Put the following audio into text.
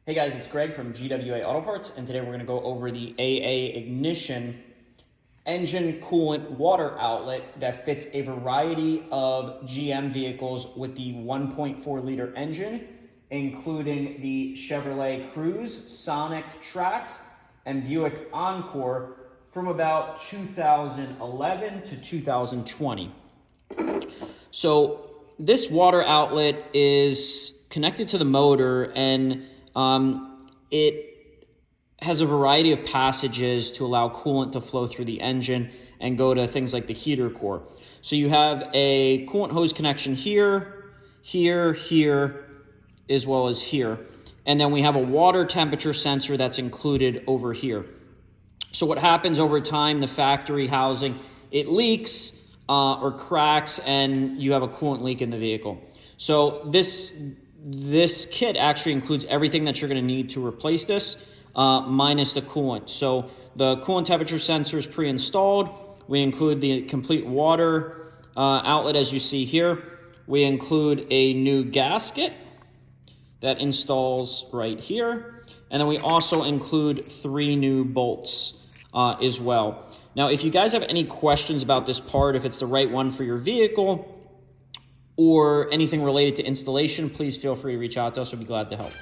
Hey guys, it's Greg from GWA Auto Parts, and today we're going to go over the AA Ignition engine coolant water outlet that fits a variety of GM vehicles with the 1.4 liter engine, including the Chevrolet Cruze, Sonic, Trax, and Buick Encore from about 2011 to 2020. So this water outlet is connected to the motor, and it has a variety of passages to allow coolant to flow through the engine and go to things like the heater core. So you have a coolant hose connection here, here, as well as here. And then we have a water temperature sensor that's included over here. So what happens over time, the factory housing, it leaks or cracks, and you have a coolant leak in the vehicle. So this kit actually includes everything that you're going to need to replace this, minus the coolant. So the coolant temperature sensor is pre-installed. We include the complete water outlet as you see here. We include a new gasket that installs right here. And then we also include 3 new bolts as well. Now, if you guys have any questions about this part, if it's the right one for your vehicle, or anything related to installation, please feel free to reach out to us. We'll be glad to help.